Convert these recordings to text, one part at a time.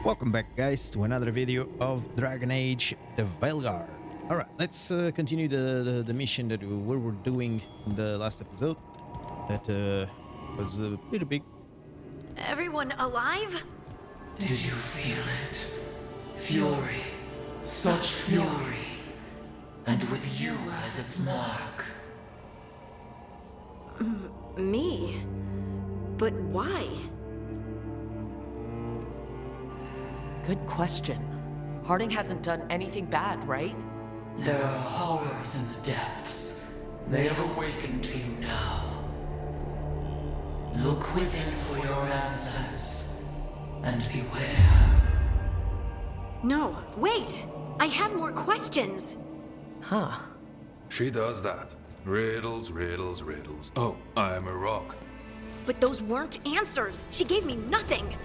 Welcome back, guys, to another video of Dragon Age the Veilguard. Alright, let's continue the mission that we were doing in the last episode. That was pretty big. Everyone alive? Did you feel it? Fury. Such fury. And with you as its mark. Me? But why? Good question. Harding hasn't done anything bad, right? There are horrors in the depths. They have awakened to you now. Look within for your answers. And beware. No, wait! I have more questions! Huh. She does that. Riddles, riddles, riddles. Oh, I'm a rock. But those weren't answers! She gave me nothing!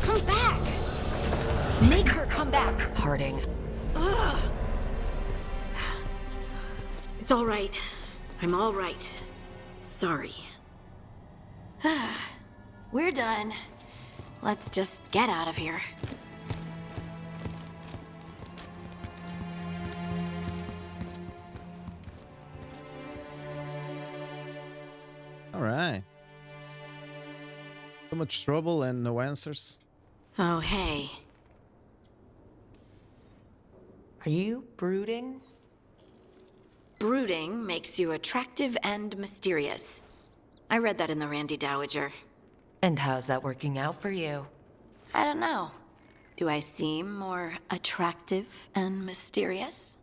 Come back! Make her come back! Harding. Ugh. It's all right. I'm all right. Sorry. We're done. Let's just get out of here. Alright. So much trouble and no answers. Oh, hey. Are you brooding? Brooding makes you attractive and mysterious. I read that in the Randy Dowager. And how's that working out for you? I don't know. Do I seem more attractive and mysterious?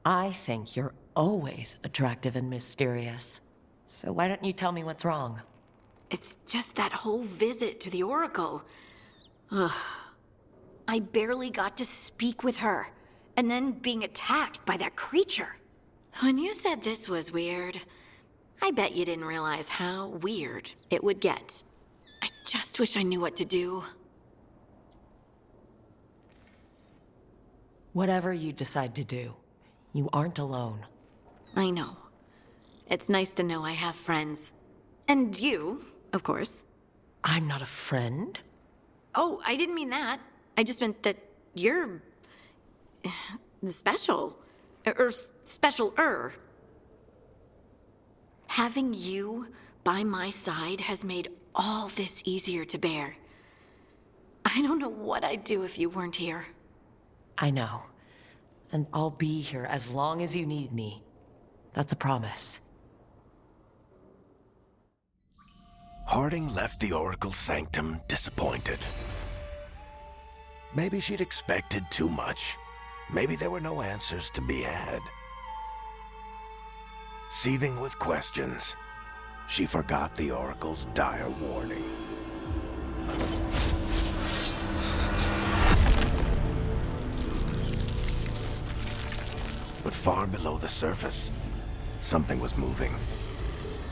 I think you're always attractive and mysterious. So why don't you tell me what's wrong? It's just that whole visit to the Oracle. Ugh. I barely got to speak with her, and then being attacked by that creature. When you said this was weird, I bet you didn't realize how weird it would get. I just wish I knew what to do. Whatever you decide to do, you aren't alone. I know. It's nice to know I have friends. And you, of course. I'm not a friend. Oh, I didn't mean that. I just meant that you're special. Or special-er. Having you by my side has made all this easier to bear. I don't know what I'd do if you weren't here. I know. And I'll be here as long as you need me. That's a promise. Harding left the Oracle Sanctum disappointed. Maybe she'd expected too much. Maybe there were no answers to be had. Seething with questions, she forgot the Oracle's dire warning. But far below the surface, something was moving,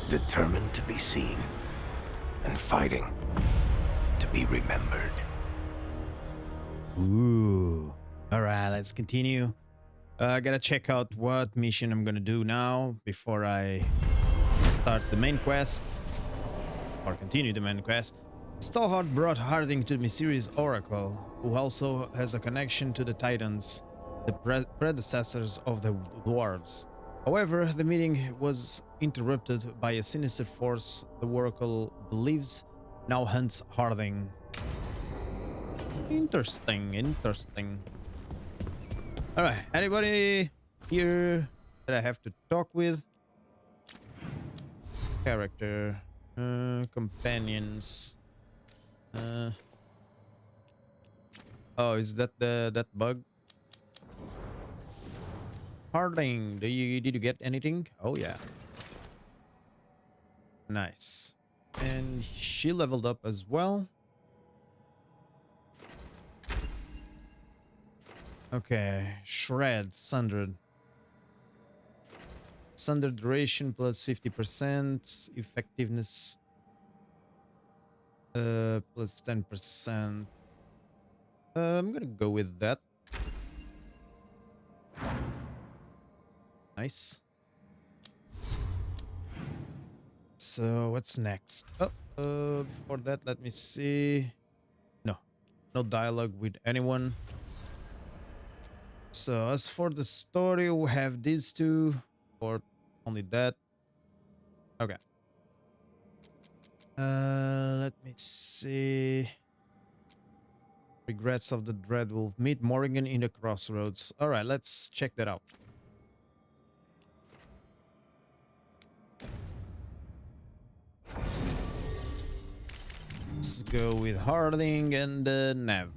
determined to be seen, and fighting to be remembered. Ooh. Alright, let's continue. I gotta check out what mission I'm gonna do now before I start the main quest. Or continue the main quest. Stalhart brought Harding to the mysterious Oracle, who also has a connection to the Titans, the predecessors of the dwarves. However, the meeting was interrupted by a sinister force the Oracle believes now hunts Harding. Interesting. Alright, anybody here that I have to talk with? Character, companions. Oh, is that that bug? Harding, did you get anything? Oh yeah. Nice. And she leveled up as well. Okay, shred, sundered. Sundered duration plus 50%, effectiveness plus 10%. I'm gonna go with that. Nice. So what's next? Oh, before that, let me see. No, No dialogue with anyone. So as for the story, we have these two, or only that. Okay. Let me see. Regrets of the Dreadwolf. Meet Morrigan in the Crossroads. All right, let's check that out. Let's go with Harding and Nev.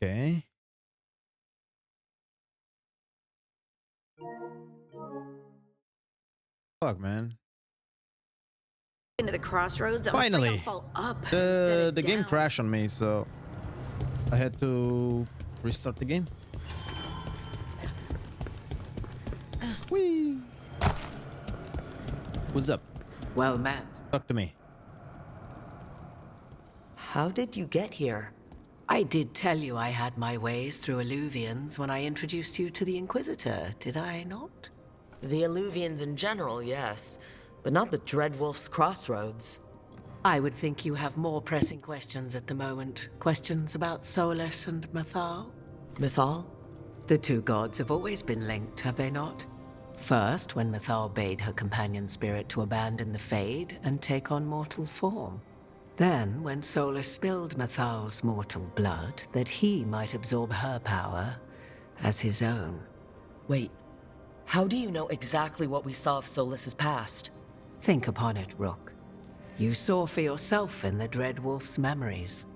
Okay. Fuck, man. Into the crossroads, I'm afraid Finally, I'll fall up instead of the game down. crashed on me, so I had to restart the game. Whee! What's up? Well met. Talk to me. How did you get here? I did tell you I had my ways through Illuvians when I introduced you to the Inquisitor, did I not? The Illuvians in general, yes. But not the Dreadwolf's Crossroads. I would think you have more pressing questions at the moment. Questions about Solas and Mythal? Mythal? The two gods have always been linked, have they not? First, when Mythal bade her companion spirit to abandon the Fade and take on mortal form. Then, when Solas spilled Mythal's mortal blood, that he might absorb her power as his own. Wait, how do you know exactly what we saw of Solas's past? Think upon it, Rook. You saw for yourself in the Dreadwolf's memories.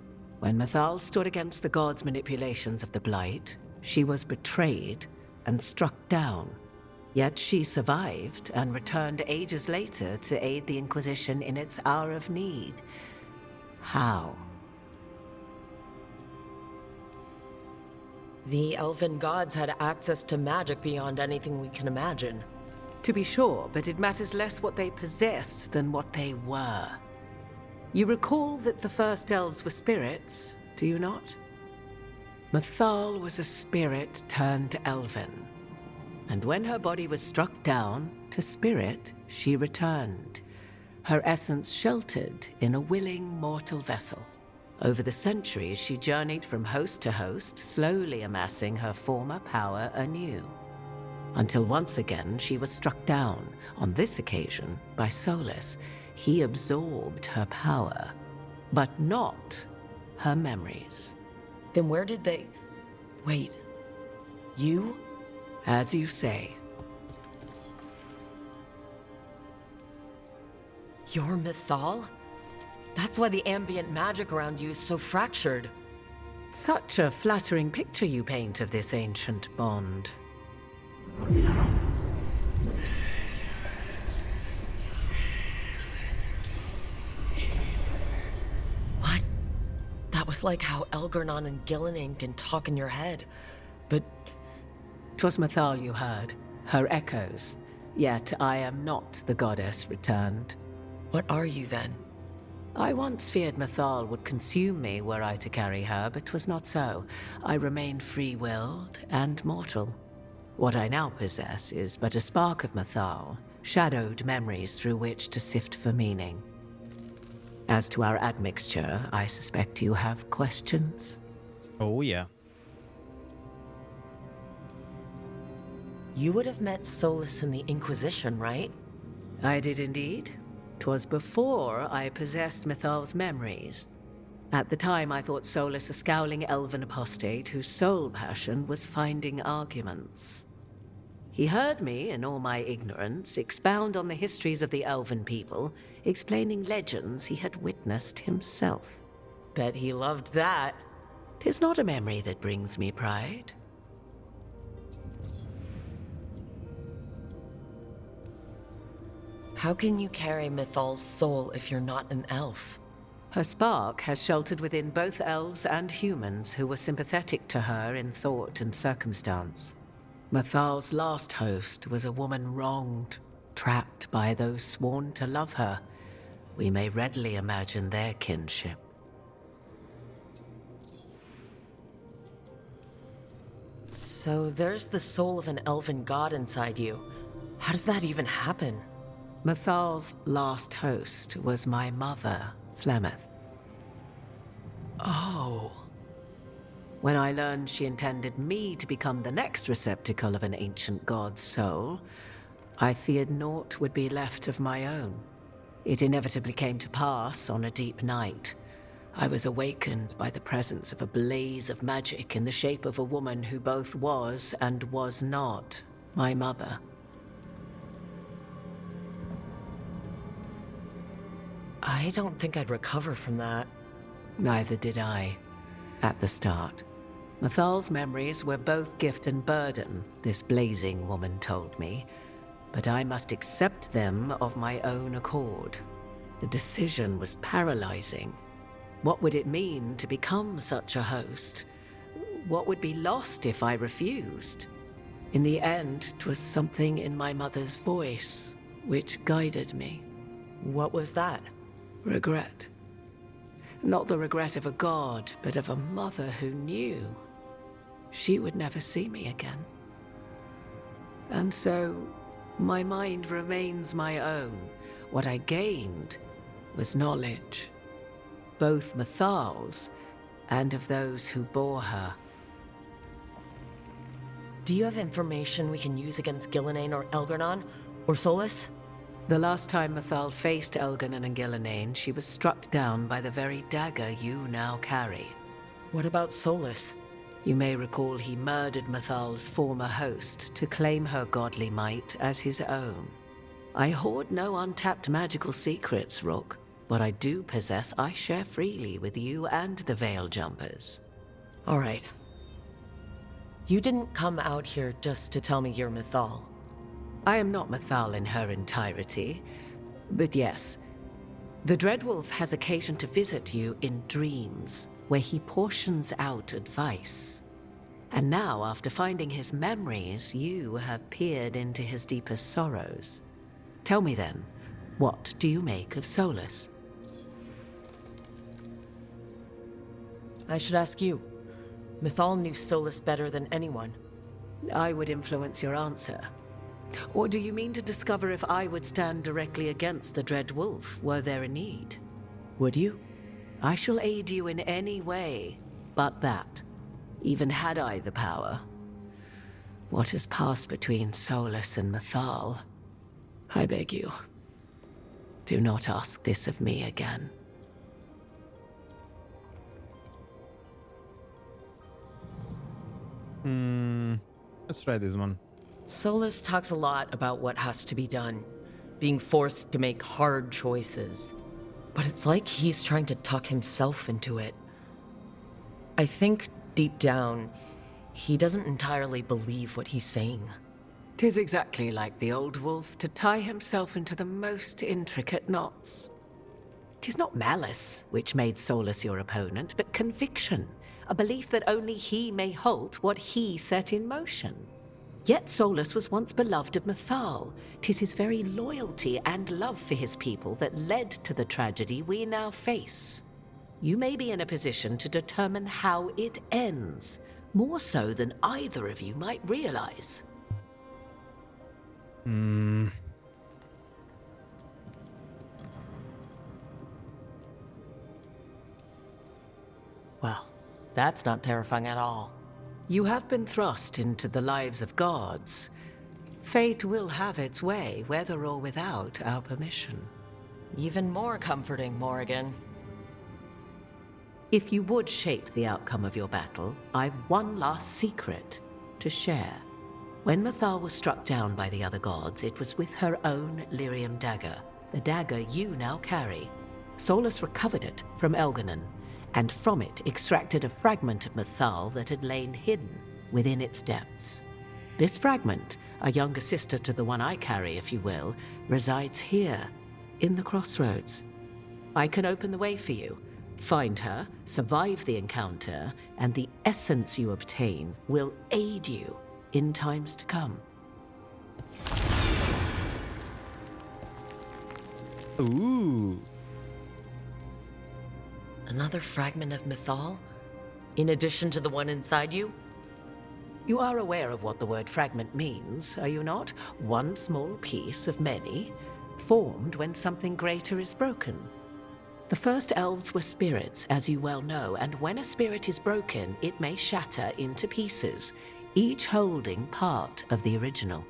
When Mythal stood against the gods' manipulations of the Blight, she was betrayed and struck down. Yet she survived and returned ages later to aid the Inquisition in its hour of need. How? The elven gods had access to magic beyond anything we can imagine. To be sure, but it matters less what they possessed than what they were. You recall that the first elves were spirits, do you not? Mythal was a spirit turned elven. And when her body was struck down, to spirit she returned. Her essence sheltered in a willing mortal vessel. Over the centuries, she journeyed from host to host, slowly amassing her former power anew. Until once again, she was struck down, on this occasion, by Solas. He absorbed her power, but not her memories. Then where did they... Wait, you? As you say. You're Mythal? That's why the ambient magic around you is so fractured. Such a flattering picture you paint of this ancient bond. What? That was like how Elgernon and Gillenane can talk in your head. But 'twas Mythal you heard, her echoes. Yet I am not the goddess returned. What are you then? I once feared Mythal would consume me were I to carry her, but 'twas not so. I remain free-willed and mortal. What I now possess is but a spark of Mythal, shadowed memories through which to sift for meaning. As to our admixture, I suspect you have questions. Oh, yeah. You would have met Solas in the Inquisition, right? I did indeed. 'Twas before I possessed Mythal's memories. At the time, I thought Solas a scowling elven apostate whose sole passion was finding arguments. He heard me, in all my ignorance, expound on the histories of the elven people, explaining legends he had witnessed himself. Bet he loved that. 'Tis not a memory that brings me pride. How can you carry Mythal's soul if you're not an elf? Her spark has sheltered within both elves and humans who were sympathetic to her in thought and circumstance. Mythal's last host was a woman wronged, trapped by those sworn to love her. we may readily imagine their kinship. So there's the soul of an elven god inside you. How does that even happen? Mythal's last host was my mother, Flemeth. Oh. When I learned she intended me to become the next receptacle of an ancient god's soul, I feared naught would be left of my own. It inevitably came to pass on a deep night. I was awakened by the presence of a blaze of magic in the shape of a woman who both was and was not my mother. I don't think I'd recover from that. Neither did I, at the start. Mythal's memories were both gift and burden, this blazing woman told me, but I must accept them of my own accord. The decision was paralyzing. What would it mean to become such a host? What would be lost if I refused? In the end, 'twas something in my mother's voice which guided me. What was that? Regret. Not the regret of a god, but of a mother who knew she would never see me again. And so, my mind remains my own. What I gained was knowledge, both Mythal's and of those who bore her. Do you have information we can use against Gillenane or Elgar'nan? Or Solas? The last time Mythal faced Elgar'nan and Gillenane, she was struck down by the very dagger you now carry. What about Solas? You may recall he murdered Mythal's former host to claim her godly might as his own. I hoard no untapped magical secrets, Rook. What I do possess, I share freely with you and the Veil Jumpers. All right. You didn't come out here just to tell me you're Mythal. I am not Mythal in her entirety, but yes, the Dreadwolf has occasion to visit you in dreams, where he portions out advice. And now, after finding his memories, you have peered into his deepest sorrows. Tell me then, what do you make of Solas? I should ask you. Mythal knew Solas better than anyone. I would influence your answer. Or do you mean to discover if I would stand directly against the Dread Wolf were there a need? Would you? I shall aid you in any way but that, even had I the power. What has passed between Solas and Mythal, I beg you, do not ask this of me again. Let's try this one. Solas talks a lot about what has to be done, being forced to make hard choices. But it's like he's trying to talk himself into it. I think, deep down, he doesn't entirely believe what he's saying. 'Tis exactly like the old wolf to tie himself into the most intricate knots. 'Tis not malice which made Solas your opponent, but conviction, a belief that only he may halt what he set in motion. Yet Solas was once beloved of Mythal. 'Tis his very loyalty and love for his people that led to the tragedy we now face. You may be in a position to determine how it ends, more so than either of you might realize. Well, that's not terrifying at all. You have been thrust into the lives of gods. Fate will have its way, whether or without our permission. Even more comforting, Morrigan. If you would shape the outcome of your battle, I've one last secret to share. When Mythal was struck down by the other gods, it was with her own lyrium dagger, the dagger you now carry. Solas recovered it from Elgar'nan, and from it extracted a fragment of Mythal that had lain hidden within its depths. This fragment, a younger sister to the one I carry, if you will, resides here, in the crossroads. I can open the way for you. Find her, survive the encounter, and the essence you obtain will aid you in times to come. Ooh. Another fragment of Mythal? In addition to the one inside you? You are aware of what the word fragment means, are you not? One small piece of many, formed when something greater is broken. The first elves were spirits, as you well know, and when a spirit is broken, it may shatter into pieces, each holding part of the original.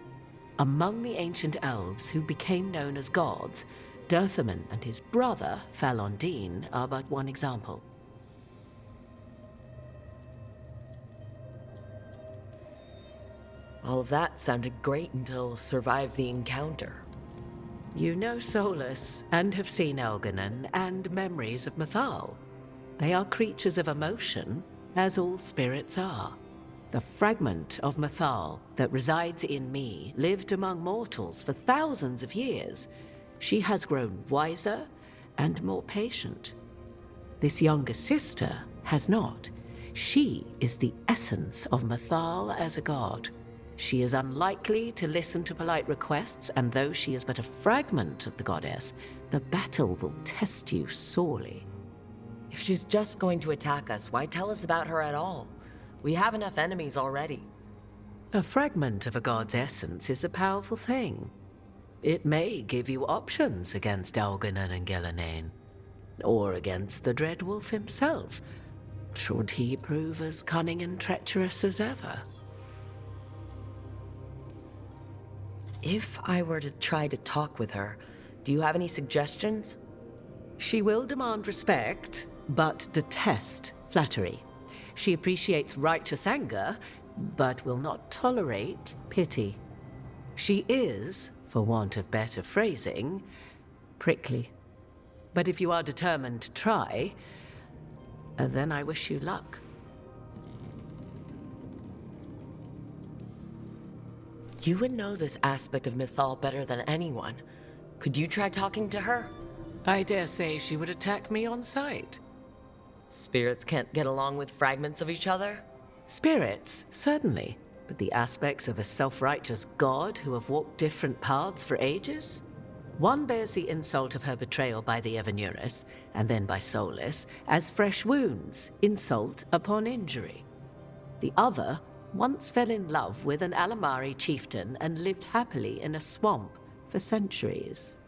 Among the ancient elves who became known as gods, Dirthaman and his brother, Falondine, are but one example. All of that sounded great until survive the encounter. You know Solas, and have seen Elganon, and memories of Mythal. They are creatures of emotion, as all spirits are. The fragment of Mythal that resides in me lived among mortals for thousands of years. She has grown wiser and more patient. This younger sister has not. She is the essence of Mythal as a god. She is unlikely to listen to polite requests, and though she is but a fragment of the goddess, the battle will test you sorely. If she's just going to attack us, why tell us about her at all? We have enough enemies already. A fragment of a god's essence is a powerful thing. It may give you options against Elganon and Gillenane, or against the Dreadwolf himself, should he prove as cunning and treacherous as ever. If I were to try to talk with her, do you have any suggestions? She will demand respect, but detest flattery. She appreciates righteous anger, but will not tolerate pity. She is, for want of better phrasing, prickly. But if you are determined to try, then I wish you luck. You would know this aspect of Mythal better than anyone. Could you try talking to her? I dare say she would attack me on sight. Spirits can't get along with fragments of each other? Spirits, certainly. But the aspects of a self-righteous god who have walked different paths for ages? One bears the insult of her betrayal by the Evanurus, and then by Solas, as fresh wounds, insult upon injury. The other once fell in love with an Alamari chieftain and lived happily in a swamp for centuries.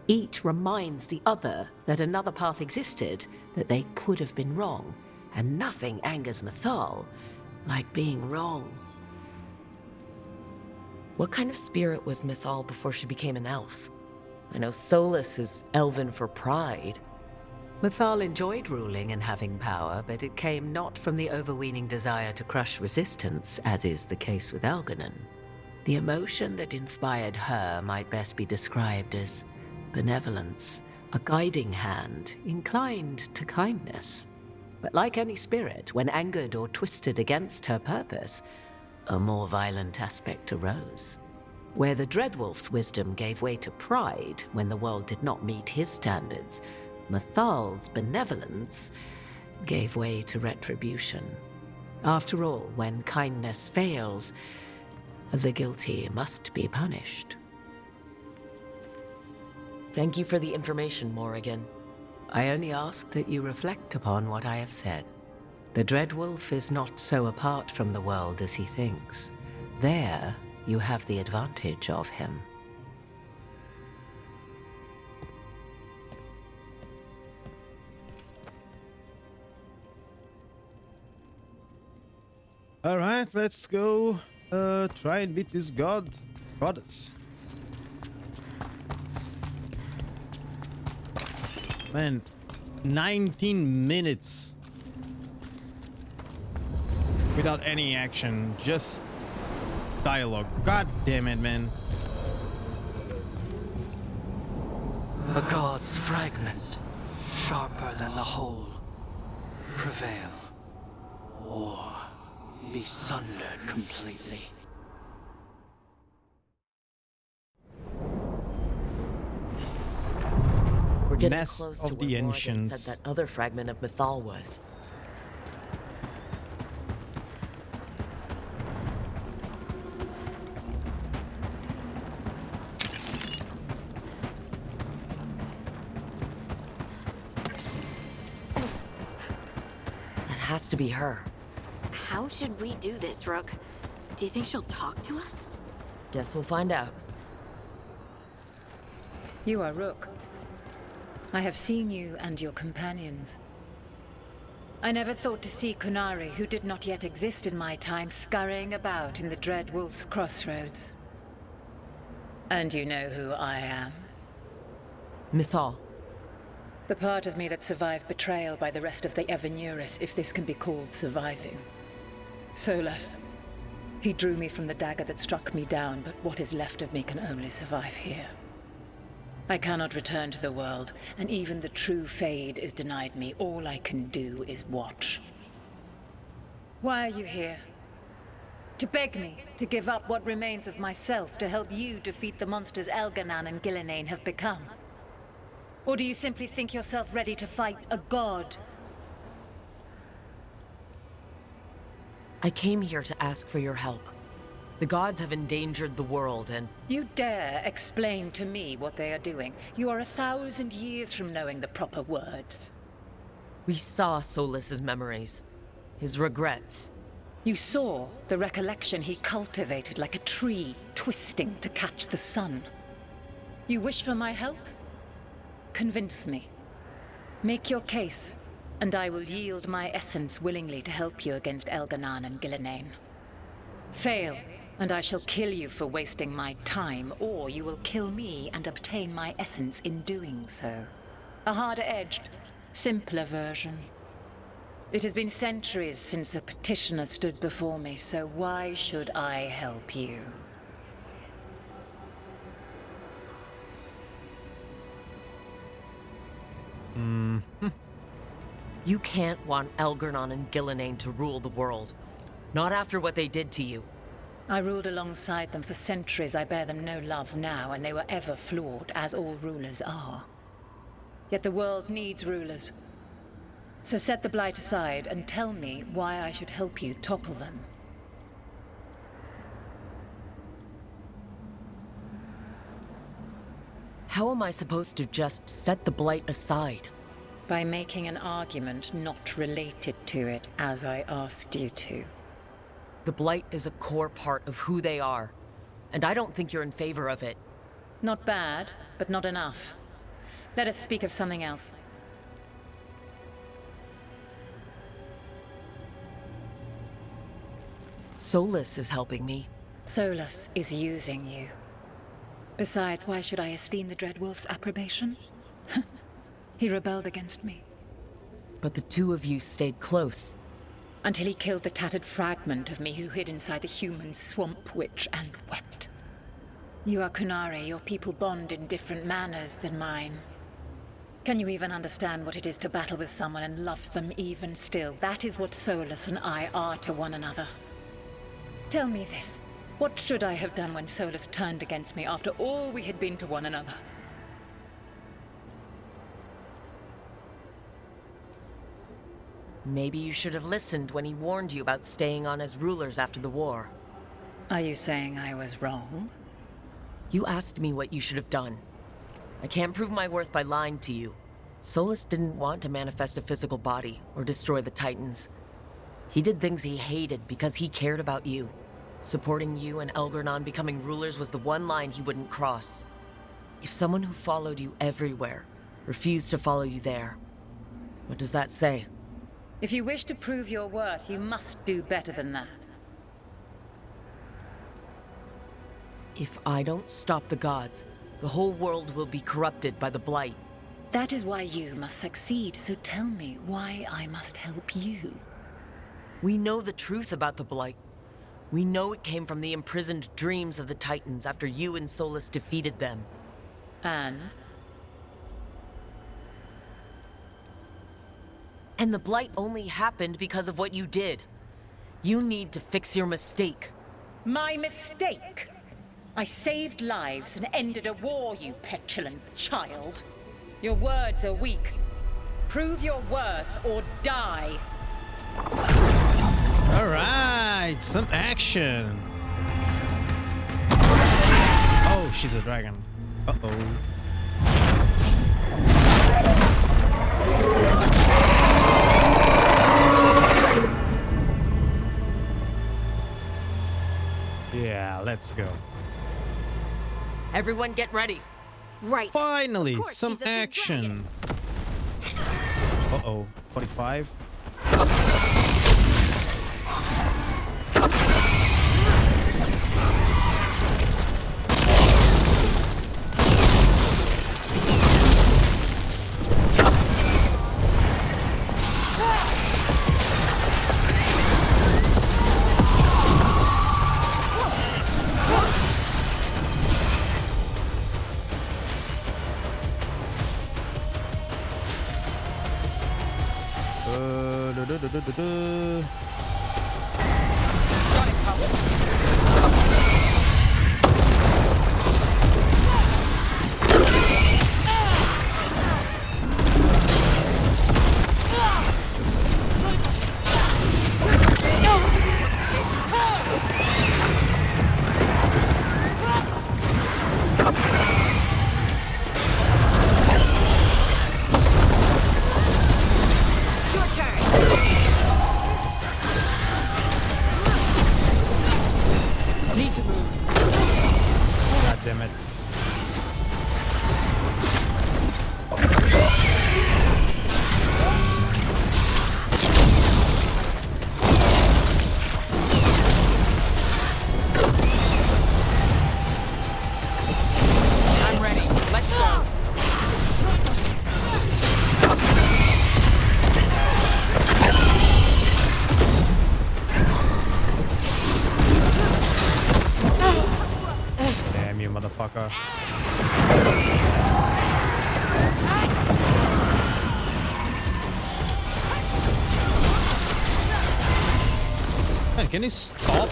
Each reminds the other that another path existed, that they could have been wrong, and nothing angers Mythal like being wrong. What kind of spirit was Mythal before she became an elf? I know Solas is elven for pride. Mythal enjoyed ruling and having power, but it came not from the overweening desire to crush resistance, as is the case with Elganon. The emotion that inspired her might best be described as benevolence, a guiding hand inclined to kindness. But like any spirit, when angered or twisted against her purpose, a more violent aspect arose. Where the Dreadwolf's wisdom gave way to pride when the world did not meet his standards, Mythal's benevolence gave way to retribution. After all, when kindness fails, the guilty must be punished. Thank you for the information, Morrigan. I only ask that you reflect upon what I have said. The Dreadwolf is not so apart from the world as he thinks. There, you have the advantage of him. All right, let's go try and beat this goddess. Man, 19 minutes without any action, just dialogue. God damn it, man. A god's fragment, sharper than the whole. Prevail, or be sundered completely. We're getting Nest close of to the where Morrigan Ancients. said that other fragment of Mythal was. has to be her. How should we do this, Rook? Do you think she'll talk to us? Guess we'll find out. You are Rook. I have seen you and your companions. I never thought to see Kunari, who did not yet exist in my time, scurrying about in the Dread Wolf's crossroads. And you know who I am? Mythal. The part of me that survived betrayal by the rest of the Evanuris, if this can be called surviving. Solas. He drew me from the dagger that struck me down, but what is left of me can only survive here. I cannot return to the world, and even the true fade is denied me. All I can do is watch. Why are you here? To beg me to give up what remains of myself to help you defeat the monsters Elganan and Gillenane have become? Or do you simply think yourself ready to fight a god? I came here to ask for your help. The gods have endangered the world and... You dare explain to me what they are doing? You are 1,000 years from knowing the proper words. We saw Solas's memories. His regrets. You saw the recollection he cultivated like a tree, twisting to catch the sun. You wish for my help? Convince me. Make your case, and I will yield my essence willingly to help you against Elganan and Gillenane. Fail, and I shall kill you for wasting my time, or you will kill me and obtain my essence in doing so. A harder-edged, simpler version. It has been centuries since a petitioner stood before me, so why should I help you? You can't want Elganan and Gillenane to rule the world. Not after what they did to you. I ruled alongside them for centuries. I bear them no love now, and they were ever flawed, as all rulers are. Yet the world needs rulers. So set the Blight aside and tell me why I should help you topple them. How am I supposed to just set the Blight aside? By making an argument not related to it, as I asked you to. The Blight is a core part of who they are, and I don't think you're in favor of it. Not bad, but not enough. Let us speak of something else. Solas is helping me. Solas is using you. Besides, why should I esteem the Dreadwolf's approbation? He rebelled against me. But the two of you stayed close. Until he killed the tattered fragment of me who hid inside the human swamp witch and wept. You are Kunari. Your people bond in different manners than mine. Can you even understand what it is to battle with someone and love them even still? That is what Solas and I are to one another. Tell me this. What should I have done when Solas turned against me after all we had been to one another? Maybe you should have listened when he warned you about staying on as rulers after the war. Are you saying I was wrong? You asked me what you should have done. I can't prove my worth by lying to you. Solas didn't want to manifest a physical body or destroy the Titans. He did things he hated because he cared about you. Supporting you and Elganan becoming rulers was the one line he wouldn't cross. If someone who followed you everywhere refused to follow you there, what does that say? If you wish to prove your worth, you must do better than that. If I don't stop the gods, the whole world will be corrupted by the Blight. That is why you must succeed, so tell me why I must help you. We know the truth about the Blight. We know it came from the imprisoned dreams of the Titans after you and Solas defeated them. And the Blight only happened because of what you did. You need to fix your mistake. my mistake! I saved lives and ended a war, you petulant child. Your words are weak. Prove your worth or die. All right, some action. Oh, she's a dragon. Uh-oh. Let's go. Everyone get ready. Right. Finally, Of course, some she's a big action. Uh-oh, 45. Du-du-du-du-du. Your turn. Need to move. God damn it. I'm ready. Let's go. Damn you, motherfucker. Man, can you stop?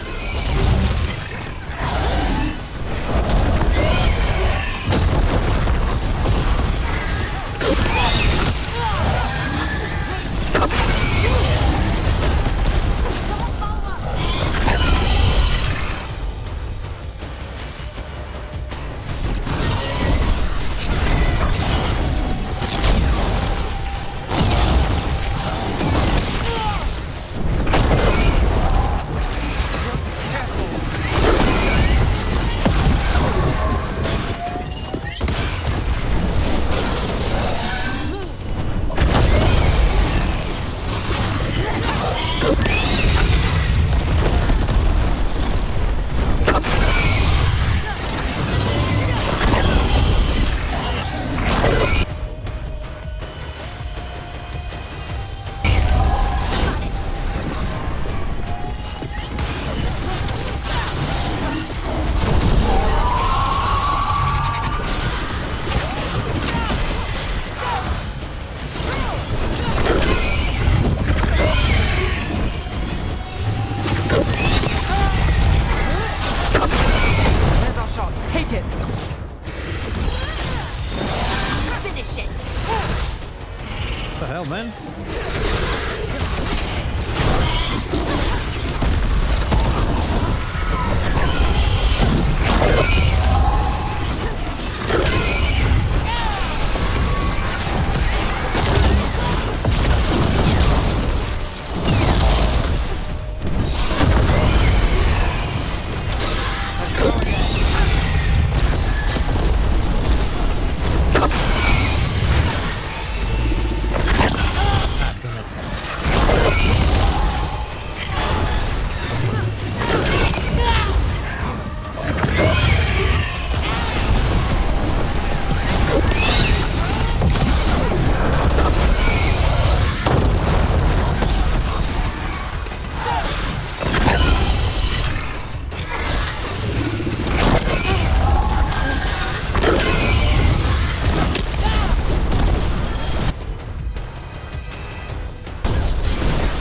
There's our shot. Take it. Finish it. What the hell, man?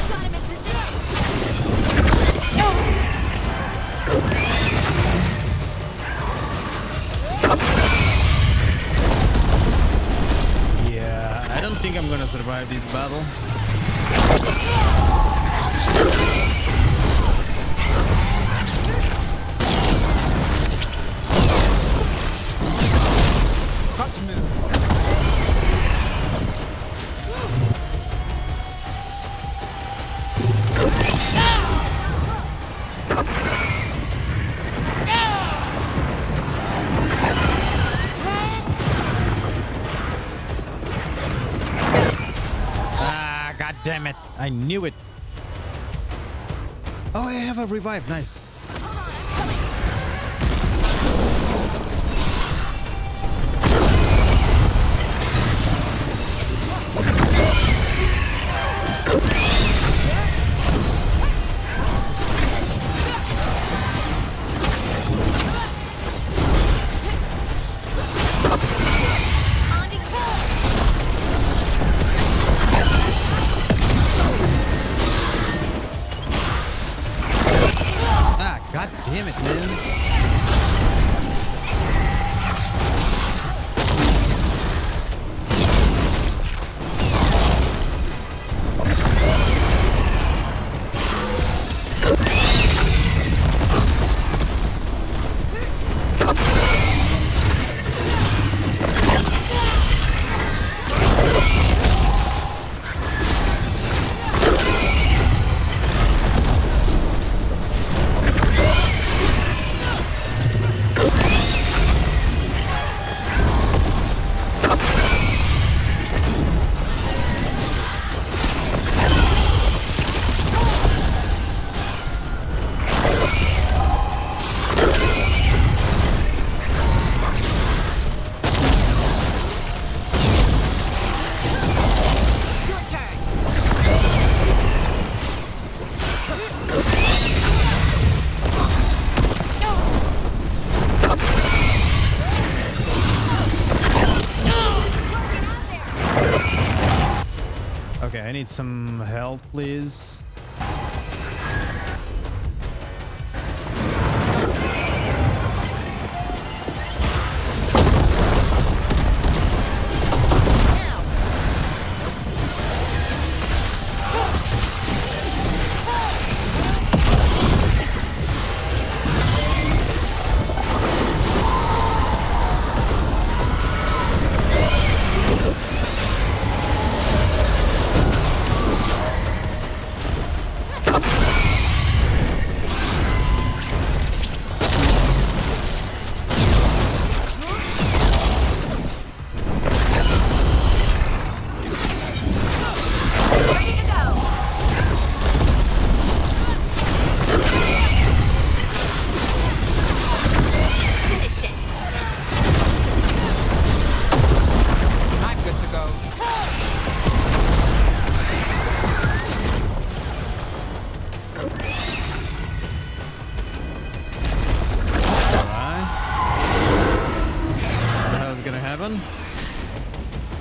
Got him in position. Yeah, I don't think I'm gonna survive this battle. Got to move. God damn it. I knew it. Oh, I have a revive. Nice. God damn it, man. Okay, I need some help, please.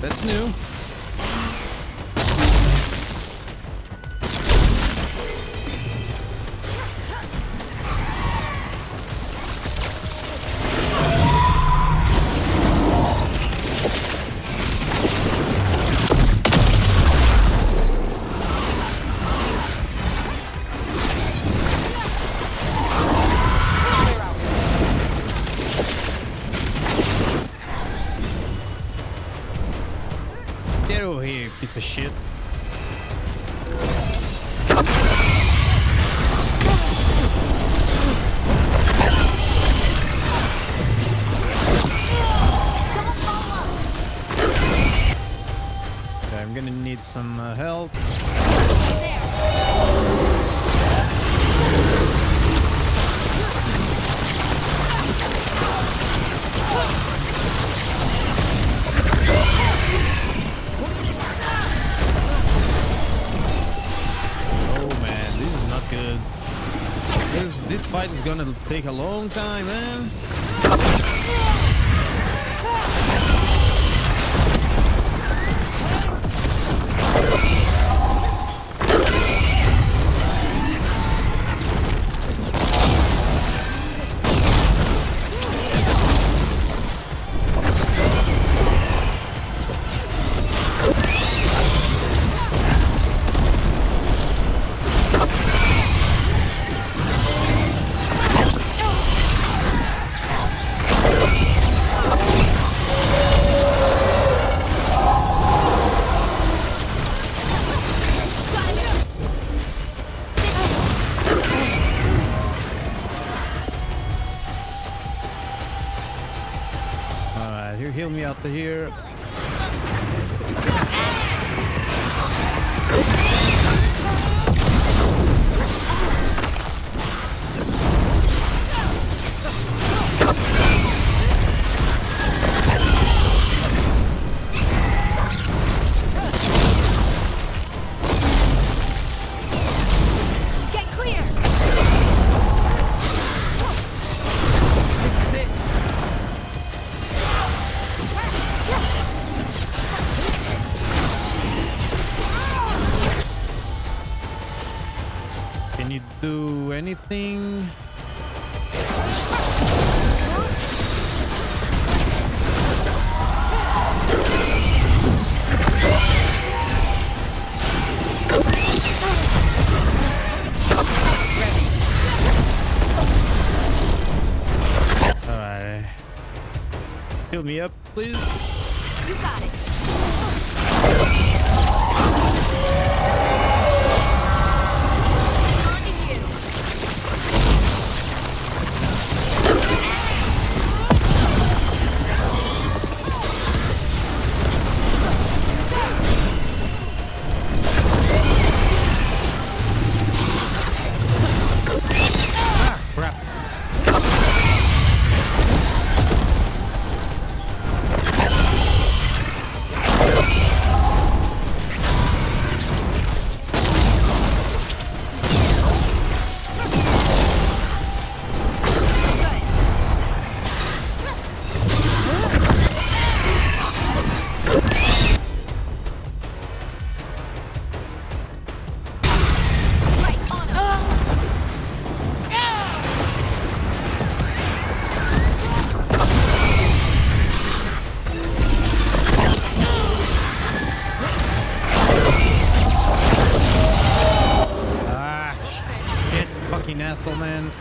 That's new. Get over here, piece of shit. Okay, I'm gonna need some help. Good. This fight is gonna take a long time, man. You heal me out to here. Can you do anything? Alright. Heal me up, please. You got it. Asshole, man.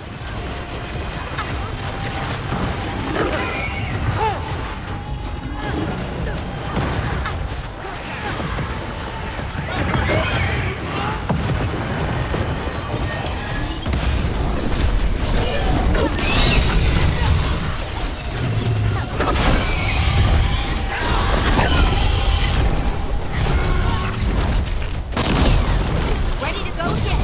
Ready to go again.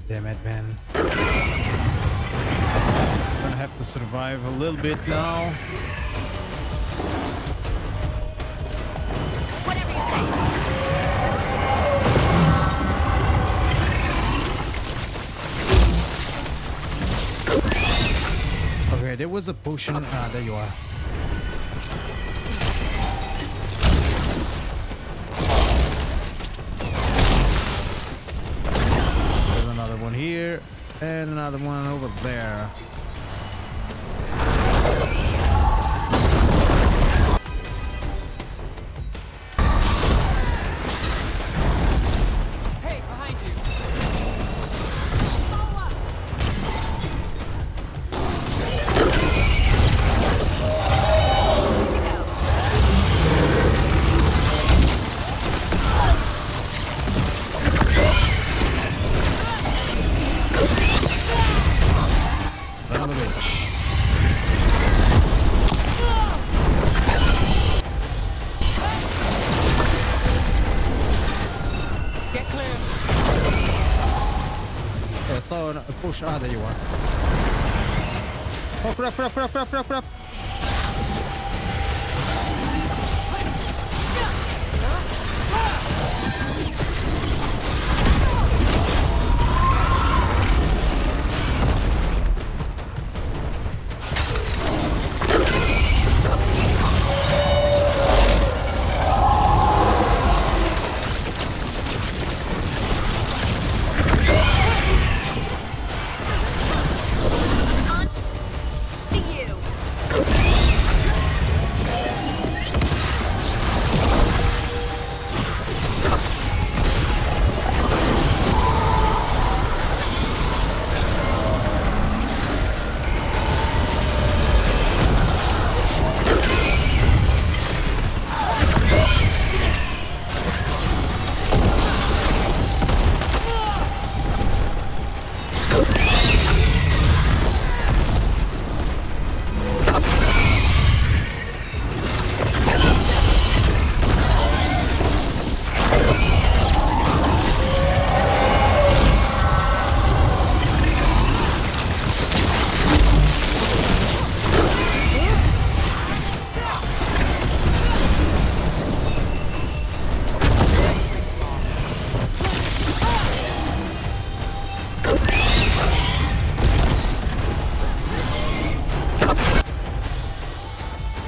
Damn it, man. Gonna have to survive a little bit now. Whatever you say. Okay, there was a potion. Ah, there you are. One here and another one over there. Hey, behind you. saw a push. Ah, there you are. Oh, crap, crap, crap, crap, crap, crap.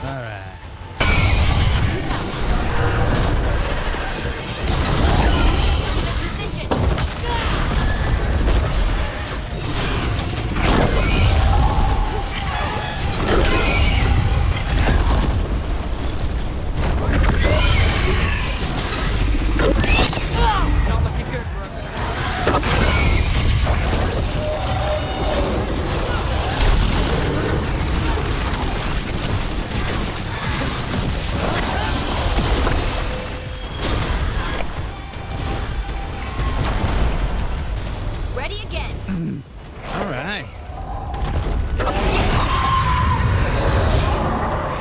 Alright. Not looking good, Rook. Ready again. Alright.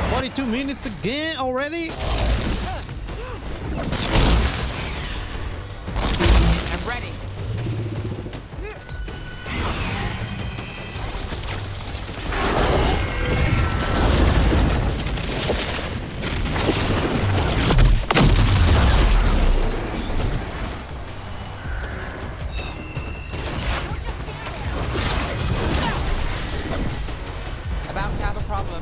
42 minutes again already? I'm ready. About to have a problem.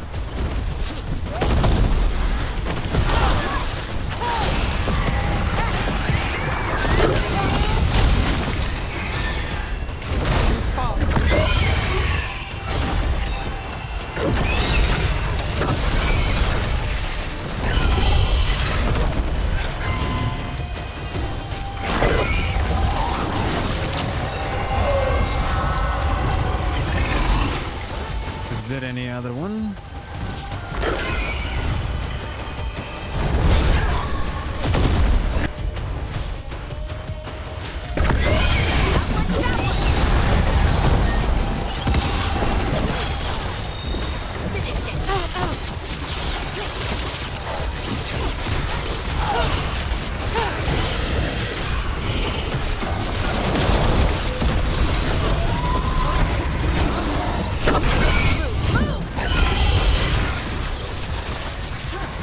Is there any other one?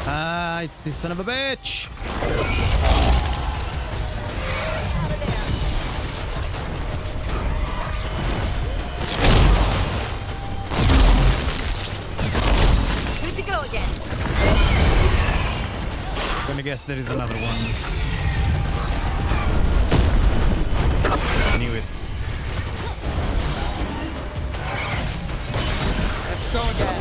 Ah, it's this son of a bitch. Good to go again. Gonna guess there is another one. Knew it. Let's go again.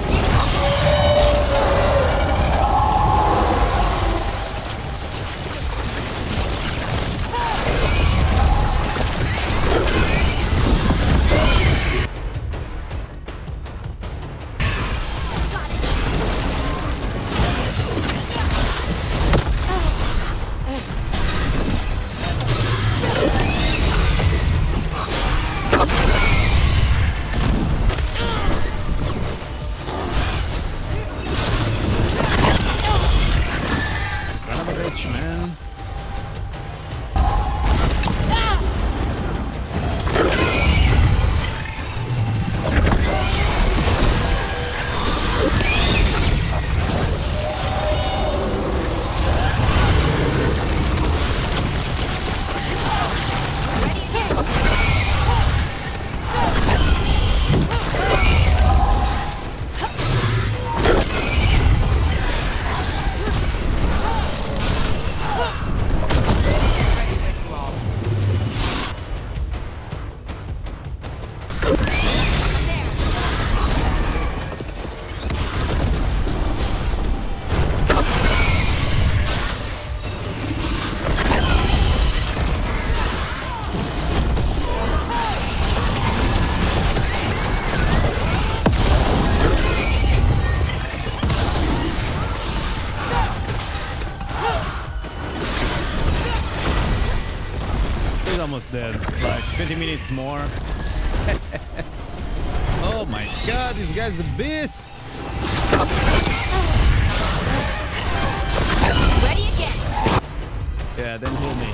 Son of a bitch, man. He's almost dead. Like 20 minutes more. Oh my god, this guy's a beast. Ready again. Yeah, then heal me.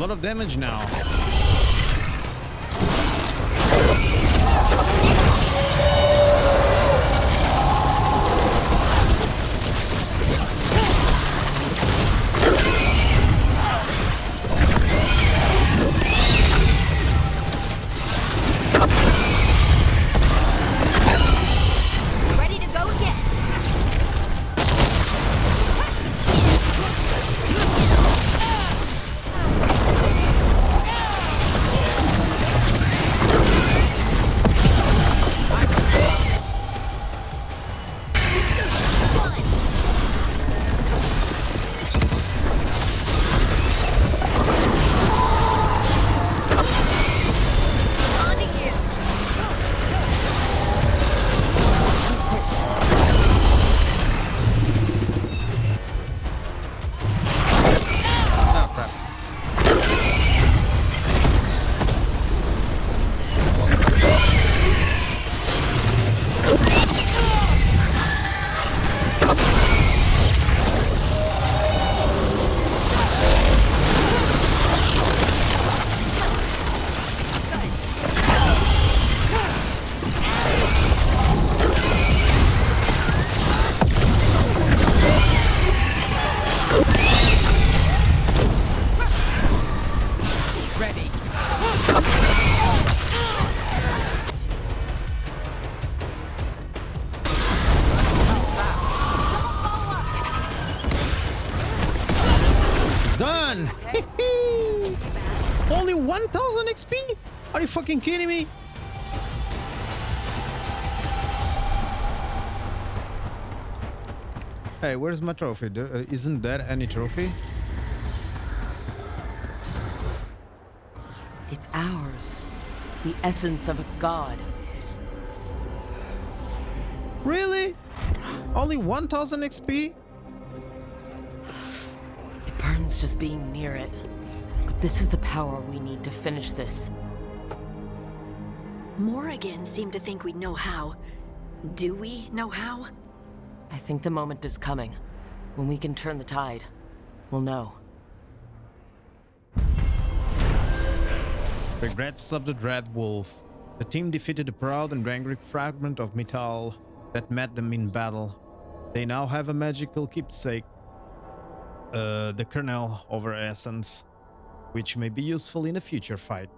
lot of damage now. Ready to go again. On to you. Oh, crap. Ready. Done! Only 1000 XP? Are you fucking kidding me? Hey, where's my trophy? Isn't there any trophy? It's ours. The essence of a god. Really? Only 1000 XP? It burns just being near it. But this is the power we need to finish this. Morrigan seemed to think we'd know how. Do we know how? I think the moment is coming. When we can turn the tide, we'll know. Regrets of the Dread Wolf. The team defeated the proud and angry fragment of Mythal that met them in battle. They now have a magical keepsake, the kernel over essence, which may be useful in a future fight.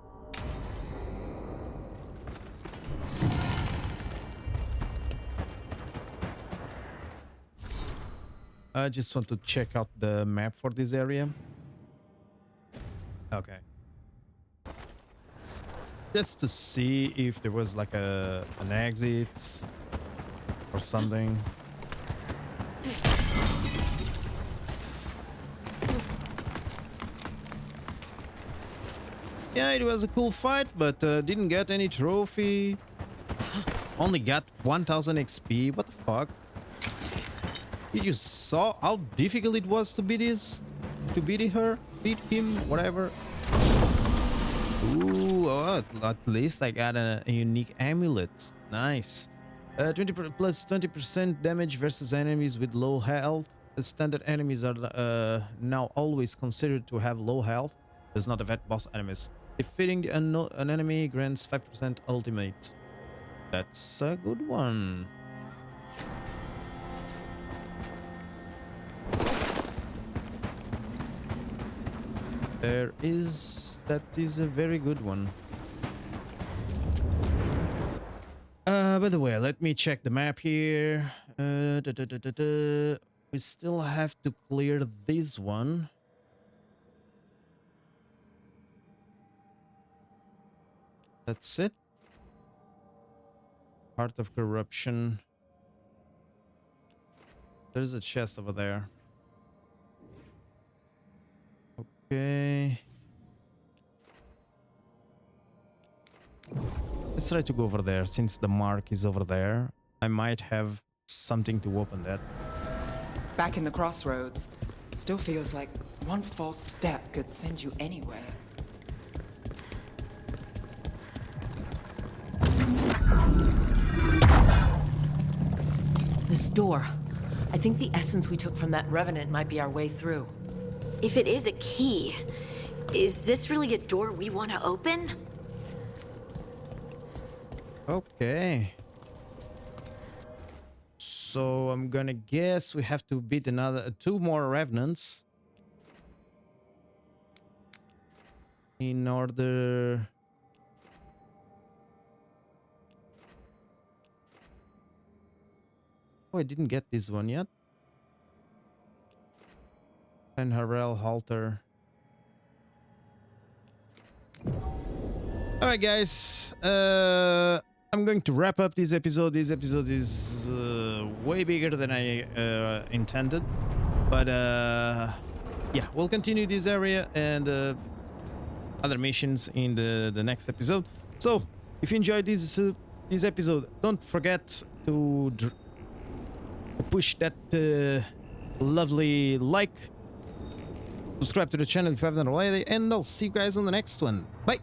I just want to check out the map for this area. Okay. Just to see if there was like an exit or something. Yeah, it was a cool fight, but didn't get any trophy. Only got 1000 XP. What the fuck? Did you saw how difficult it was to beat this? To beat her? Beat him? Whatever. Ooh, oh, at least I got a unique amulet. Nice. 20% damage versus enemies with low health. The standard enemies are now always considered to have low health. Does not affect boss enemies. Defeating an enemy grants 5% ultimate. That's a good one. That is a very good one. By the way, let me check the map here. We still have to clear this one. That's it. Heart of Corruption. There's a chest over there. Okay. Let's try to go over there. Since the mark is over there, I might have something to open that. Back in the crossroads. Still feels like one false step could send you anywhere. This door. I think the essence we took from that revenant might be our way through. If it is a key, Is this really a door we want to open? Okay. So I'm gonna guess we have to beat another 2 more revenants in order. Oh, I didn't get this one yet. And Harrell Halter. All right, guys. I'm going to wrap up this episode. This episode is way bigger than I intended, but yeah, we'll continue this area and other missions in the next episode. So, if you enjoyed this episode, don't forget to push that lovely like, subscribe to the channel if you haven't already, and I'll see you guys on the next one. Bye.